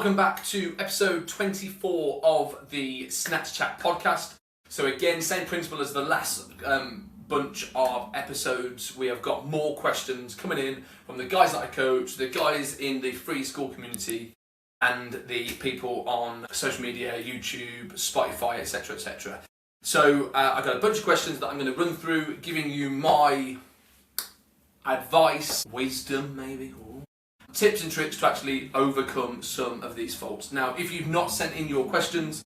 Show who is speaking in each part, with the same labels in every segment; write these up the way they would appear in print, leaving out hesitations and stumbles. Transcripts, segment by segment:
Speaker 1: Welcome back to episode 24 of the Snatch Chat podcast. So again, same principle as the last bunch of episodes. We have got more questions coming in from the guys that I coach, the guys in the free school community, and the people on social media, YouTube, Spotify, etc, etc. So I've got a bunch of questions that I'm going to run through, giving you my advice, wisdom maybe, tips and tricks to actually overcome some of these faults. Now, if you've not sent in your questions,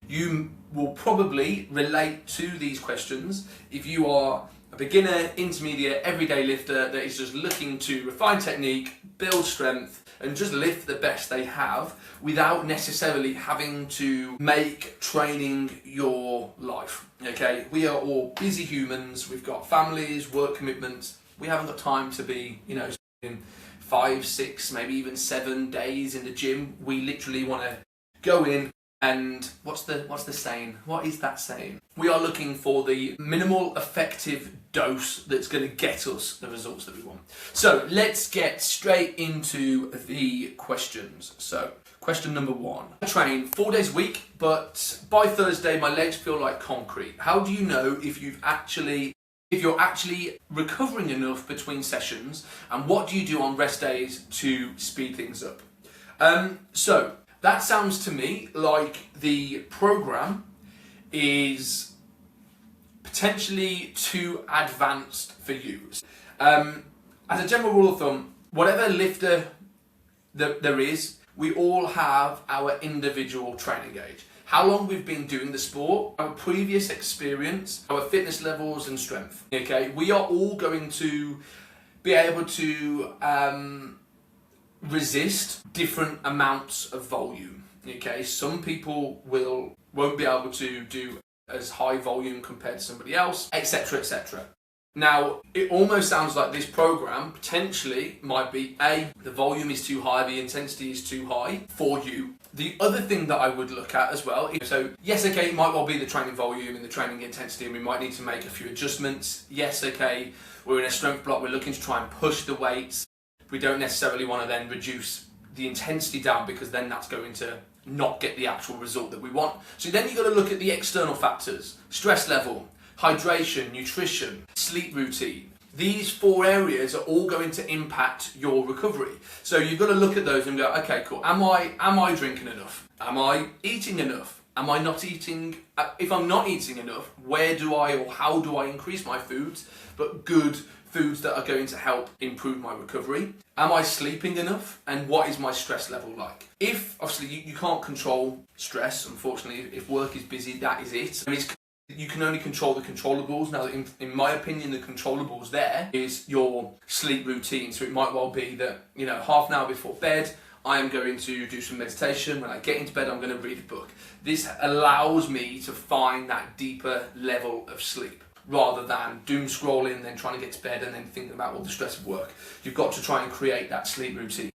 Speaker 1: you will probably relate to these questions if you are a beginner, intermediate, everyday lifter that is just looking to refine technique, build strength, and just lift the best they have without necessarily having to make training your life. Okay, we are all busy humans, we've got families, work commitments, we haven't got time to be, in 5, 6, maybe even 7 days in the gym. We literally want to go in and what's the saying? What is that saying? We are looking for the minimal effective dose that's going to get us the results that we want. So let's get straight into the questions. So question number 1. I train 4 days a week, but by Thursday my legs feel like concrete. How do you know if you're actually recovering enough between sessions, and what do you do on rest days to speed things up? So that sounds to me like the program is potentially too advanced for you. As a general rule of thumb, whatever lifter there is, we all have our individual training age. How long we've been doing the sport, our previous experience, our fitness levels and strength. Okay, we are all going to be able to resist different amounts of volume. Okay, some people won't be able to do as high volume compared to somebody else, etc, etc. Now, it almost sounds like this program potentially might be the volume is too high, the intensity is too high for you. The other thing that I would look at as well is, so yes, okay, it might well be the training volume and the training intensity, and we might need to make a few adjustments. Yes, okay, we're in a strength block, we're looking to try and push the weights. We don't necessarily want to then reduce the intensity down, because then that's going to not get the actual result that we want. So then you've got to look at the external factors: stress level, hydration, nutrition, sleep routine. These 4 areas are all going to impact your recovery. So you've got to look at those and go, okay, cool. Am I drinking enough? Am I eating enough? Am I not eating? If I'm not eating enough, how do I increase my foods, but good foods that are going to help improve my recovery? Am I sleeping enough? And what is my stress level like? If, obviously, you can't control stress, unfortunately, if work is busy, that is it. You can only control the controllables. Now, in my opinion, the controllables there is your sleep routine. So it might well be that, half an hour before bed, I am going to do some meditation. When I get into bed, I'm going to read a book. This allows me to find that deeper level of sleep, rather than doom scrolling, then trying to get to bed and then thinking about all the stress of work. You've got to try and create that sleep routine.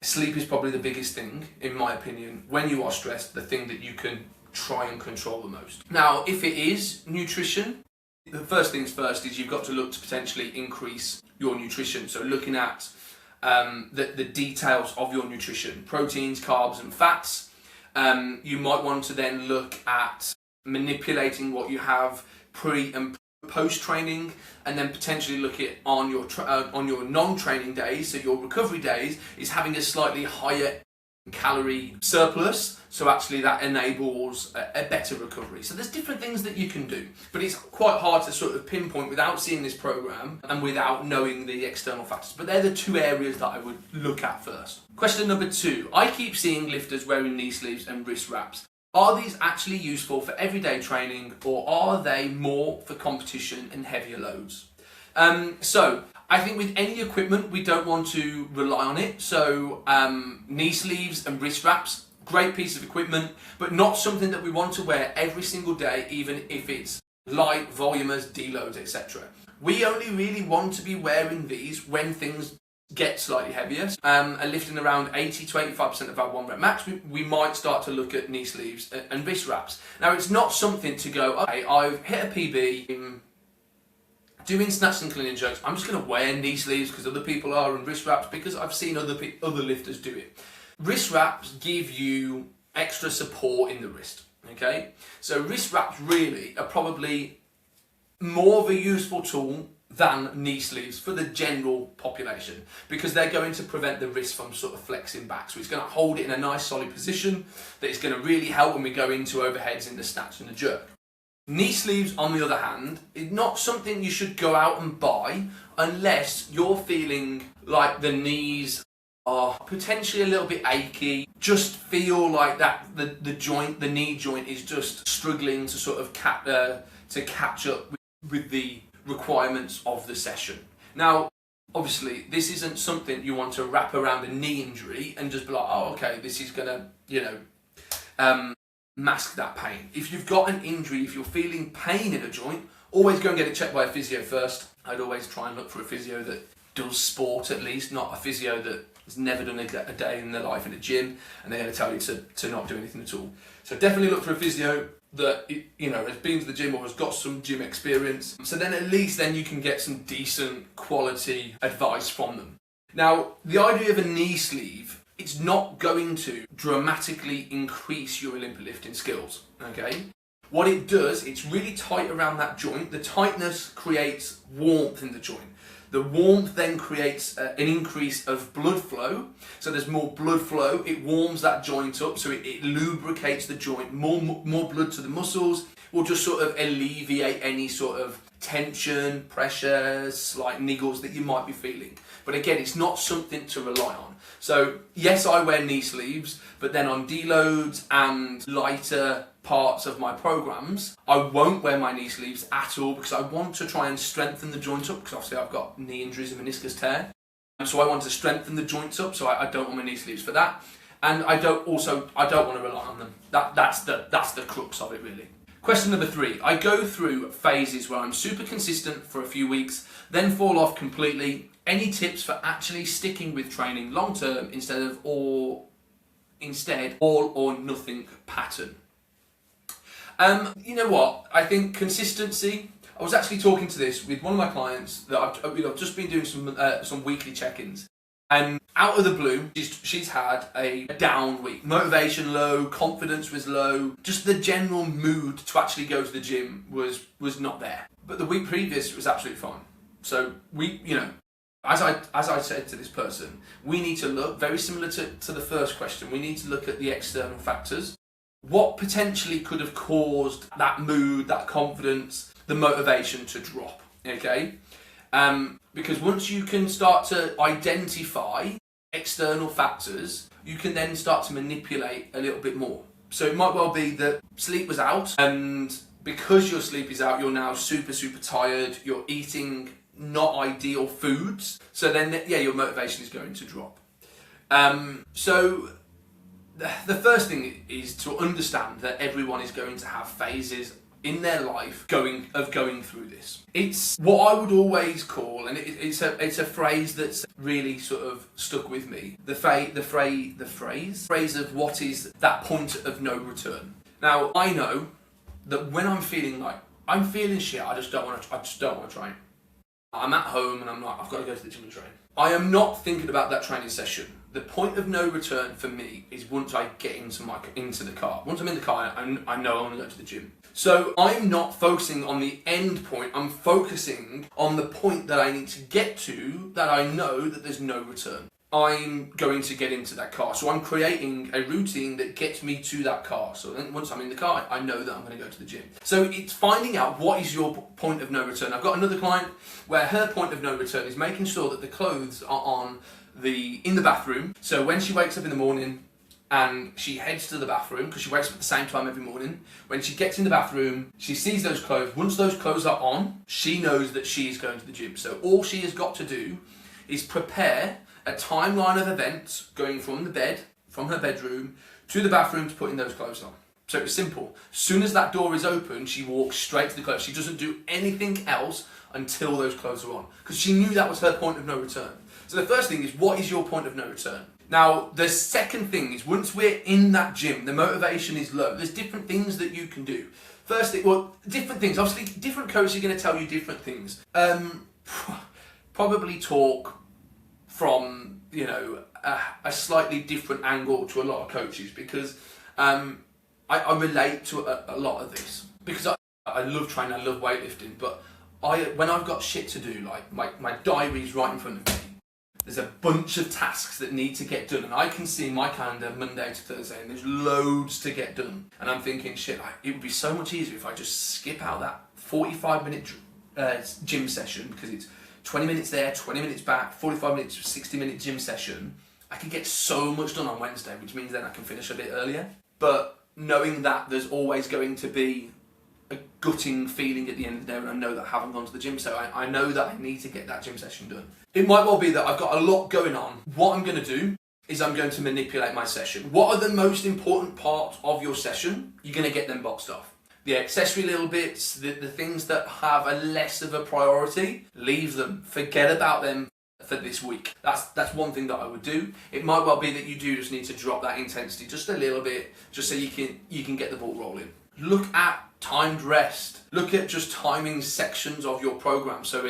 Speaker 1: Sleep is probably the biggest thing, in my opinion, when you are stressed, the thing that you can try and control the most. Now, if it is nutrition, the first things first is you've got to look to potentially increase your nutrition. So looking at the details of your nutrition, proteins, carbs and fats. You might want to then look at manipulating what you have pre and post training, and then potentially look at on your non-training days, so your recovery days, is having a slightly higher calorie surplus, so actually that enables a better recovery. So there's different things that you can do, but it's quite hard to sort of pinpoint without seeing this program and without knowing the external factors. But they're the 2 areas that I would look at first. Question number 2. I keep seeing lifters wearing knee sleeves and wrist wraps. Are these actually useful for everyday training, or are they more for competition and heavier loads? So I think with any equipment, we don't want to rely on it. So knee sleeves and wrist wraps, great piece of equipment, but not something that we want to wear every single day, even if it's light, voluminous, deloads, etc. We only really want to be wearing these when things get slightly heavier, and lifting around 80 to 85% of our 1 rep max, we might start to look at knee sleeves and wrist wraps. Now, it's not something to go, okay, I've hit a PB in doing snatch and clean and jerks, I'm just going to wear knee sleeves because other people are, and wrist wraps because I've seen other lifters do it. Wrist wraps give you extra support in the wrist, okay? So wrist wraps really are probably more of a useful tool than knee sleeves for the general population, because they're going to prevent the wrist from sort of flexing back. So it's going to hold it in a nice solid position that is going to really help when we go into overheads in the snatch and the jerk. Knee sleeves, on the other hand, is not something you should go out and buy unless you're feeling like the knees are potentially a little bit achy, just feel like that the knee joint is just struggling to sort of catch up with the requirements of the session. Now, obviously, this isn't something you want to wrap around a knee injury and just be like, oh, okay, this is gonna, mask that pain. If you've got an injury, if you're feeling pain in a joint, always go and get it checked by a physio first. I'd always try and look for a physio that does sport at least, not a physio that has never done a day in their life in a gym and they're going to tell you to not do anything at all. So definitely look for a physio that has been to the gym or has got some gym experience. So then at least then you can get some decent quality advice from them. Now, the idea of a knee sleeve, it's not going to dramatically increase your Olympic lifting skills, okay? What it does, it's really tight around that joint. The tightness creates warmth in the joint. The warmth then creates an increase of blood flow. So there's more blood flow. It warms that joint up, so it lubricates the joint. More blood to the muscles will just sort of alleviate any sort of tension, pressure, slight niggles that you might be feeling. But again, it's not something to rely on. So yes, I wear knee sleeves, but then on deloads and lighter parts of my programs, I won't wear my knee sleeves at all because I want to try and strengthen the joint up, because obviously I've got knee injuries and meniscus tear. So I want to strengthen the joints up, so I don't want my knee sleeves for that. And I don't want to rely on them. That's the crux of it really. Question number 3. I go through phases where I'm super consistent for a few weeks, then fall off completely. Any tips for actually sticking with training long term instead of all or nothing pattern? You know what? I think consistency. I was actually talking to this with one of my clients that I've just been doing some weekly check-ins, and out of the blue, she's had a down week. Motivation low, confidence was low, just the general mood to actually go to the gym was not there. But the week previous was absolutely fine. So as I said to this person, we need to look very similar to the first question. We need to look at the external factors. What potentially could have caused that mood, that confidence, the motivation to drop, okay? Because once you can start to identify external factors, you can then start to manipulate a little bit more. So it might well be that sleep was out, and because your sleep is out, you're now super, super tired, you're eating not ideal foods, so then, your motivation is going to drop. So the first thing is to understand that everyone is going to have phases in their life going through this. It's what I would always call, and it's a phrase that's really sort of stuck with me. The phrase of what is that point of no return. Now I know that when I'm feeling shit, I just don't want to train. I'm at home and I'm like, I've got to go to the gym and train. I am not thinking about that training session. The point of no return for me is once I get into the car. Once I'm in the car, I know I want to go to the gym. So I'm not focusing on the end point. I'm focusing on the point that I need to get to, that I know that there's no return. I'm going to get into that car. So I'm creating a routine that gets me to that car. So then once I'm in the car, I know that I'm going to go to the gym. So it's finding out what is your point of no return. I've got another client where her point of no return is making sure that the clothes are in the bathroom. So when she wakes up in the morning and she heads to the bathroom, because she wakes up at the same time every morning, when she gets in the bathroom, she sees those clothes. Once those clothes are on, she knows that she is going to the gym. So all she has got to do is prepare a timeline of events going from her bedroom, to the bathroom to putting those clothes on. So it's simple. As soon as that door is open, she walks straight to the clothes. She doesn't do anything else until those clothes are on, because she knew that was her point of no return. So the first thing is, what is your point of no return? Now, the second thing is, once we're in that gym, the motivation is low. There's different things that you can do. First thing, different things. Obviously, different coaches are going to tell you different things. Probably talk from, a slightly different angle to a lot of coaches, because I relate to a lot of this, because I love training, I love weightlifting, but when I've got shit to do, like my diary's right in front of me, there's a bunch of tasks that need to get done, and I can see my calendar Monday to Thursday, and there's loads to get done, and I'm thinking, shit, it would be so much easier if I just skip out that 45-minute gym session, because it's 20 minutes there, 20 minutes back, 45 minutes, 60-minute gym session. I can get so much done on Wednesday, which means then I can finish a bit earlier. But knowing that there's always going to be a gutting feeling at the end of the day when I know that I haven't gone to the gym, so I know that I need to get that gym session done. It might well be that I've got a lot going on. What I'm going to do is I'm going to manipulate my session. What are the most important parts of your session? You're going to get them boxed off. The accessory little bits, the things that have a less of a priority, leave them. Forget about them for this week. That's one thing that I would do. It might well be that you do just need to drop that intensity just a little bit, just so you can get the ball rolling. Look at timed rest. Look at just timing sections of your program. So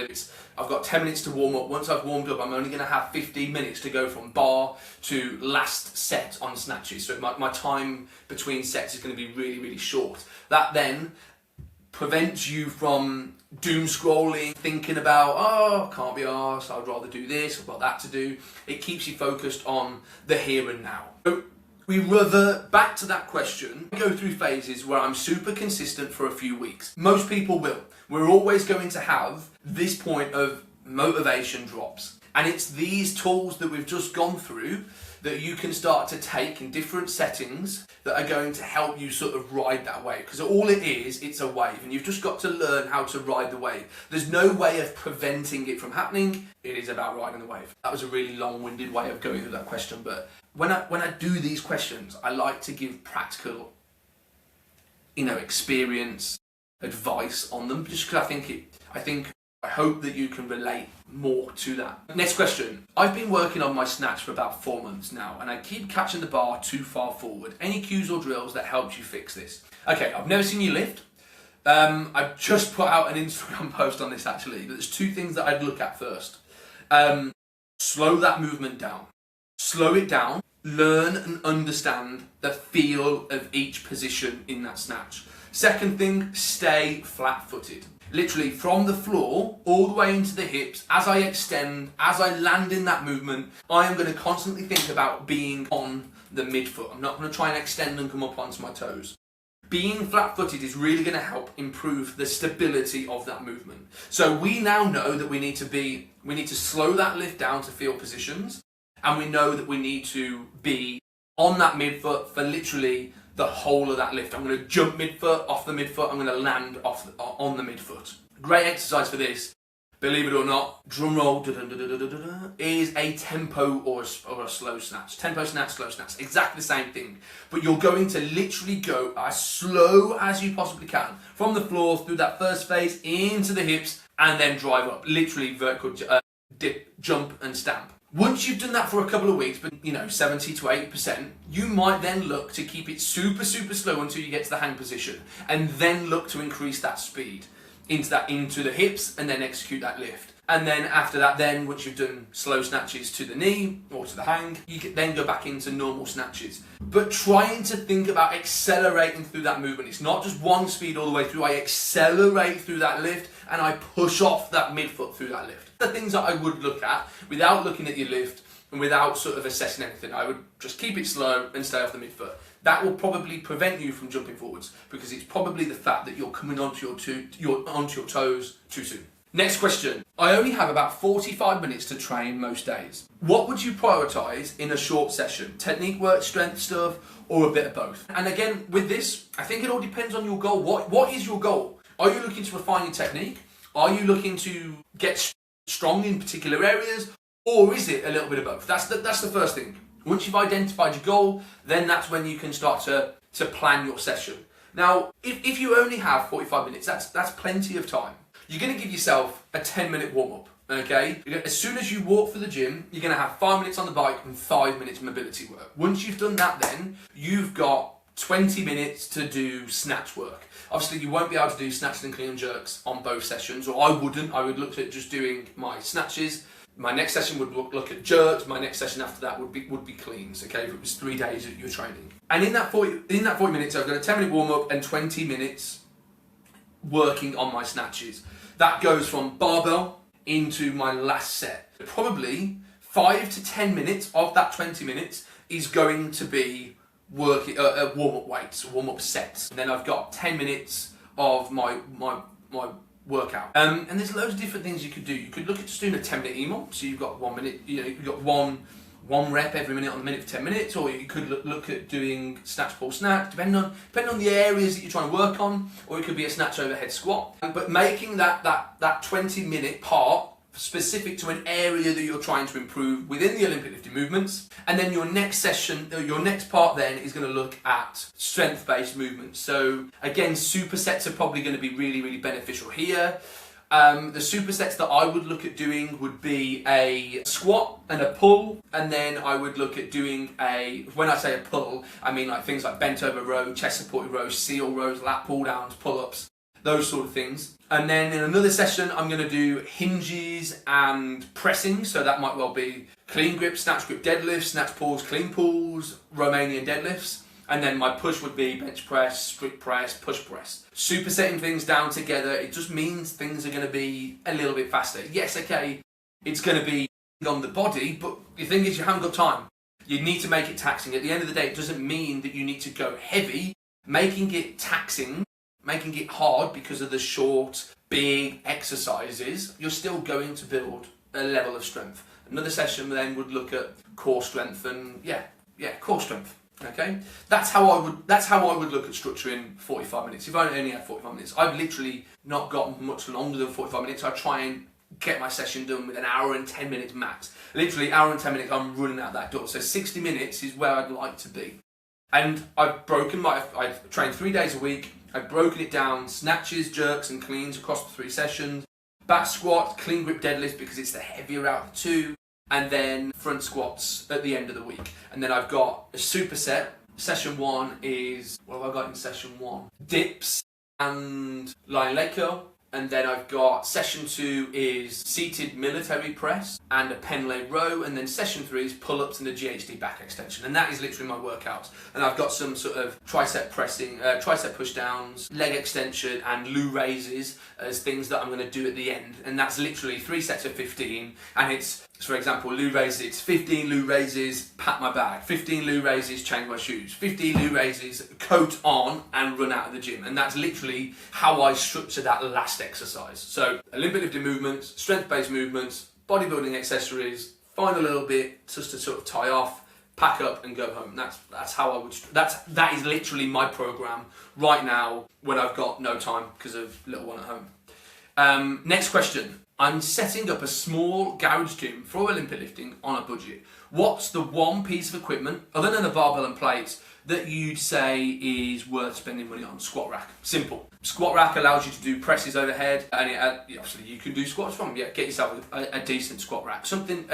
Speaker 1: I've got 10 minutes to warm up. Once I've warmed up, I'm only going to have 15 minutes to go from bar to last set on snatches. So my time between sets is going to be really, really short. That then prevents you from doom scrolling, thinking about, oh, I can't be arsed, I'd rather do this, I've got that to do. It keeps you focused on the here and now. So we revert back to that question. I go through phases where I'm super consistent for a few weeks. Most people will. We're always going to have this point of motivation drops. And it's these tools that we've just gone through that you can start to take in different settings that are going to help you sort of ride that wave. Because all it is, it's a wave, and you've just got to learn how to ride the wave. There's no way of preventing it from happening. It is about riding the wave. That was a really long-winded way of going through that question, but when I do these questions, I like to give practical, experience, advice on them, just because I hope that you can relate more to that. Next question. I've been working on my snatch for about 4 months now, and I keep catching the bar too far forward. Any cues or drills that helps you fix this? Okay, I've never seen you lift. I've just put out an Instagram post on this actually, but there's two things that I'd look at first. Slow that movement down. Slow it down. Learn and understand the feel of each position in that snatch. Second thing, stay flat-footed. Literally from the floor all the way into the hips, as I extend, as I land in that movement, I am going to constantly think about being on the midfoot. I'm not going to try and extend and come up onto my toes. Being flat-footed is really going to help improve the stability of that movement. So we now know that we need to slow that lift down to feel positions, and we know that we need to be on that midfoot for literally the whole of that lift. I'm going to jump midfoot, off the midfoot, I'm going to land on the midfoot. Great exercise for this, believe it or not, drum roll, is a tempo or a slow snatch. Tempo snatch, slow snatch, exactly the same thing. But you're going to literally go as slow as you possibly can, from the floor through that first phase into the hips, and then drive up, literally vertical dip, jump and stamp. Once you've done that for a couple of weeks, but 70 to 80%, you might then look to keep it super, super slow until you get to the hang position, and then look to increase that speed into the hips, and then execute that lift. And then after that, once you've done slow snatches to the knee or to the hang, you can then go back into normal snatches. But trying to think about accelerating through that movement. It's not just one speed all the way through. I accelerate through that lift, and I push off that midfoot through that lift. The things that I would look at without looking at your lift and without sort of assessing anything, I would just keep it slow and stay off the midfoot. That will probably prevent you from jumping forwards, because it's probably the fact that you're coming onto your toes too soon. Next question. I only have about 45 minutes to train most days. What would you prioritise in a short session? Technique work, strength stuff, or a bit of both? And again, with this, I think it all depends on your goal. What is your goal? Are you looking to refine your technique? Are you looking to get strong in particular areas? Or is it a little bit of both? That's the first thing. Once you've identified your goal, then that's when you can start to plan your session. Now, if you only have 45 minutes, that's plenty of time. You're going to give yourself a 10-minute warm-up, okay? As soon as you walk for the gym, you're going to have 5 minutes on the bike and 5 minutes mobility work. Once you've done that, then you've got 20 minutes to do snatch work. Obviously, you won't be able to do snatches and clean and jerks on both sessions, or I wouldn't. I would look at just doing my snatches, My next session would look at jerks. My next session after that would be cleans. Okay, if it was 3 days that you're training. And in that 40 minutes, I've got a 10-minute warm up and 20 minutes working on my snatches. That goes from barbell into my last set. Probably 5 to 10 minutes of that 20 minutes is going to be working warm-up weights, warm-up sets. And then I've got 10 minutes of my workout. And there's loads of different things you could do. You could look at just doing a 10-minute EMOM. So you've got 1 minute, you've got one rep every minute on the minute for 10 minutes, or you could look at doing snatch, pull, snatch, depending on the areas that you're trying to work on, or it could be a snatch overhead squat. But making that 20-minute part specific to an area that you're trying to improve within the Olympic lifting movements, and then your next session, your next part then is going to look at strength-based movements. So again, supersets are probably going to be really, really beneficial here. The supersets that I would look at doing would be a squat and a pull, and then I would look at doing when I say a pull, I mean like things like bent over row, chest supported rows, seal rows, lat pull downs, pull-ups, those sort of things. And then in another session, I'm going to do hinges and pressing. So that might well be clean grip, snatch grip deadlifts, snatch pulls, clean pulls, Romanian deadlifts. And then my push would be bench press, strict press, push press. Supersetting things down together, it just means things are going to be a little bit faster. Yes, okay, it's going to be on the body, but the thing is you haven't got time. You need to make it taxing. At the end of the day, it doesn't mean that you need to go heavy. Making it taxing, making it hard because of the short, big exercises, you're still going to build a level of strength. Another session then would look at core strength and core strength. Okay, that's how I would look at structuring 45 minutes. If I only had 45 minutes, I've literally not got much longer than 45 minutes. I try and get my session done with an hour and 10 minutes max. Literally, hour and 10 minutes, I'm running out that door. So 60 minutes is where I'd like to be. And I've trained 3 days a week. I've broken it down, snatches, jerks and cleans across the 3 sessions. Back squat, clean grip deadlifts because it's the heavier out of the 2. And then front squats at the end of the week. And then I've got a superset. Session 1 is, what have I got in session 1? Dips and lying leg curl. And then I've got session 2 is seated military press and a pen leg row. And then session 3 is pull-ups and a GHD back extension. And that is literally my workouts. And I've got some sort of tricep pressing, tricep push downs, leg extension and loo raises as things that I'm going to do at the end. And that's literally 3 sets of 15. And it's, for example, loo raises, it's 15 loo raises, pat my bag, 15 loo raises, change my shoes, 15 loo raises, coat on and run out of the gym. And that's literally how I structure that last exercise. So Olympic lifting movements, strength-based movements, bodybuilding accessories, find a little bit just to sort of tie off, pack up and go home. That's how I would, that is literally my program right now when I've got no time because of little one at home. Next question. I'm setting up a small garage gym for Olympic lifting on a budget. What's the one piece of equipment, other than a barbell and plates, that you'd say is worth spending money on? Squat rack. Simple. Squat rack allows you to do presses overhead, and obviously you can do squats from. Yeah, get yourself a decent squat rack. Something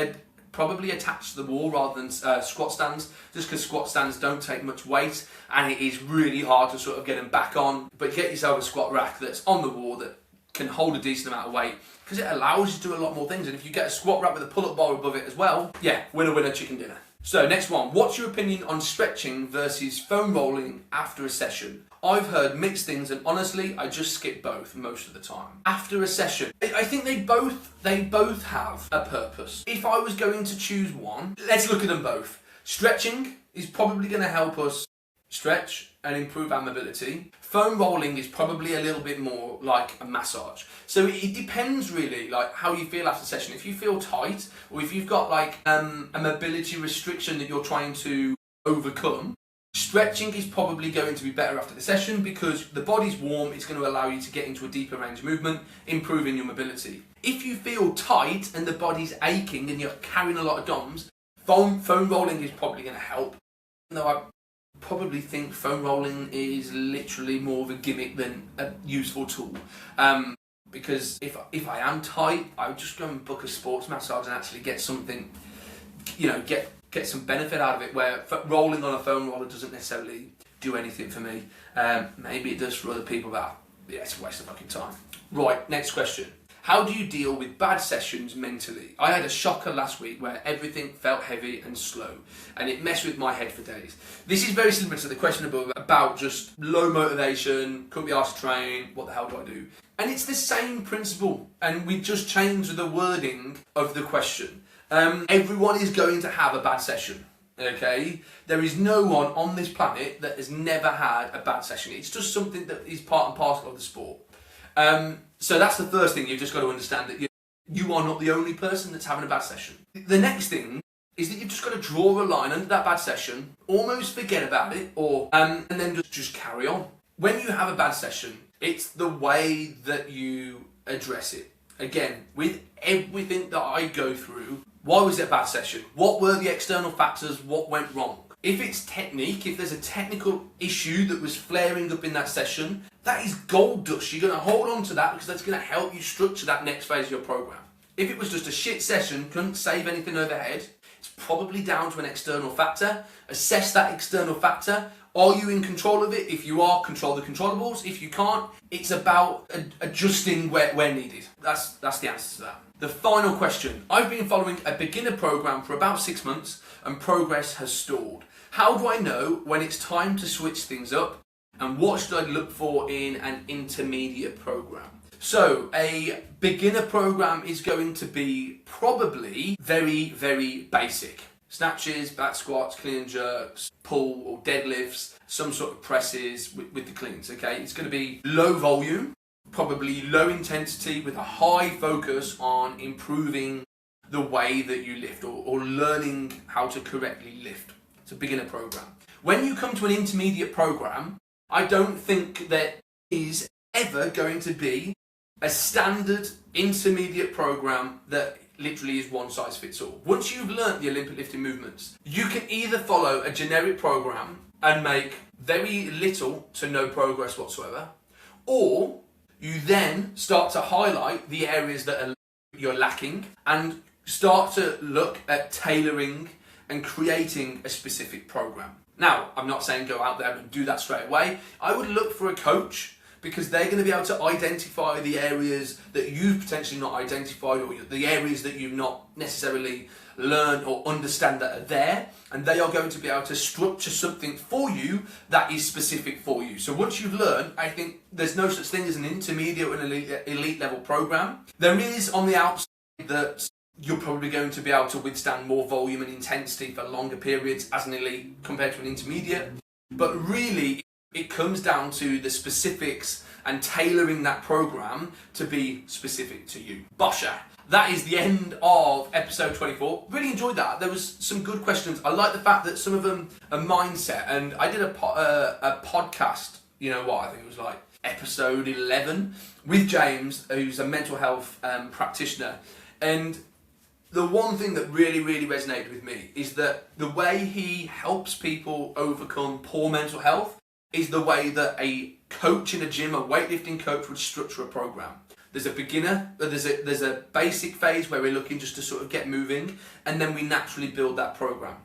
Speaker 1: probably attached to the wall rather than squat stands, just because squat stands don't take much weight, and it is really hard to sort of get them back on. But get yourself a squat rack that's on the wall that can hold a decent amount of weight, because it allows you to do a lot more things. And if you get a squat rack with a pull-up bar above it as well, yeah, winner, chicken dinner. So next one, what's your opinion on stretching versus foam rolling after a session? I've heard mixed things, and honestly, I just skip both most of the time. After a session, I think they both have a purpose. If I was going to choose one, let's look at them both. Stretching is probably going to help us stretch and improve our mobility. Foam rolling is probably a little bit more like a massage. So it depends really, like how you feel after session. If you feel tight, or if you've got like a mobility restriction that you're trying to overcome, stretching is probably going to be better after the session because the body's warm. It's going to allow you to get into a deeper range of movement, improving your mobility. If you feel tight and the body's aching and you're carrying a lot of DOMs, foam rolling is probably going to help. Though I probably think foam rolling is literally more of a gimmick than a useful tool. Because if I am tight, I would just go and book a sports massage and actually get something, get some benefit out of it, where rolling on a foam roller doesn't necessarily do anything for me. Maybe it does for other people, but yeah, it's a waste of fucking time. Right, next question. How do you deal with bad sessions mentally? I had a shocker last week where everything felt heavy and slow, and it messed with my head for days. This is very similar to the question about just low motivation, couldn't be asked to train, what the hell do I do? And it's the same principle, and we just changed the wording of the question. Everyone is going to have a bad session. Okay, there is no one on this planet that has never had a bad session. It's just something that is part and parcel of the sport. So that's the first thing. You've just got to understand that you are not the only person that's having a bad session. The next thing is that you've just got to draw a line under that bad session, almost forget about it, and then just carry on. When you have a bad session, it's the way that you address it. Again, with everything that I go through, why was it a bad session? What were the external factors? What went wrong? If it's technique, if there's a technical issue that was flaring up in that session, that is gold dust. You're going to hold on to that because that's going to help you structure that next phase of your program. If it was just a shit session, couldn't save anything overhead, it's probably down to an external factor. Assess that external factor. Are you in control of it? If you are, control the controllables. If you can't, it's about adjusting where needed. That's the answer to that. The final question. I've been following a beginner program for about 6 months and progress has stalled. How do I know when it's time to switch things up? And what should I look for in an intermediate program? So a beginner program is going to be probably very, very basic. Snatches, back squats, clean and jerks, pull or deadlifts, some sort of presses with the cleans, okay? It's going to be low volume, probably low intensity with a high focus on improving the way that you lift or learning how to correctly lift. It's a beginner program. When you come to an intermediate program, I don't think there is ever going to be a standard intermediate program that literally is one size fits all. Once you've learnt the Olympic lifting movements, you can either follow a generic program and make very little to no progress whatsoever, or you then start to highlight the areas that you're lacking and start to look at tailoring and creating a specific program. Now, I'm not saying go out there and do that straight away. I would look for a coach because they're going to be able to identify the areas that you've potentially not identified or the areas that you've not necessarily learned or understand that are there, and they are going to be able to structure something for you that is specific for you. So once you've learned, I think there's no such thing as an intermediate or an elite level program. There is on the outside that you're probably going to be able to withstand more volume and intensity for longer periods as an elite compared to an intermediate, but really it comes down to the specifics and tailoring that program to be specific to you. Bosha. That is the end of episode 24. Really enjoyed that. There was some good questions. I like the fact that some of them are mindset. And I did a podcast, you know what, I think it was like episode 11 with James, who's a mental health practitioner. And the one thing that really, really resonated with me is that the way he helps people overcome poor mental health is the way that a coach in a gym, a weightlifting coach, would structure a program. There's a beginner, there's a basic phase where we're looking just to sort of get moving, and then we naturally build that program.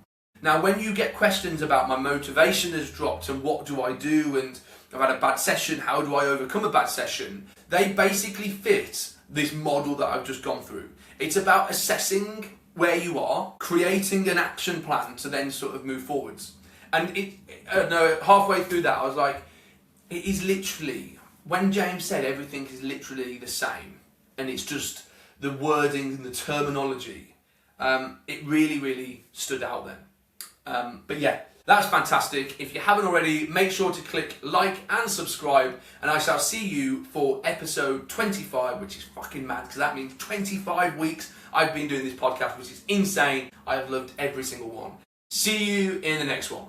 Speaker 1: Now, when you get questions about my motivation has dropped and what do I do, and I've had a bad session, how do I overcome a bad session? They basically fit this model that I've just gone through. It's about assessing where you are, creating an action plan to then sort of move forwards. And halfway through that, I was like, it is literally, when James said everything is literally the same, and it's just the wording and the terminology, it really, really stood out then. But yeah, that's fantastic. If you haven't already, make sure to click like and subscribe, and I shall see you for episode 25, which is fucking mad, because that means 25 weeks I've been doing this podcast, which is insane. I have loved every single one. See you in the next one.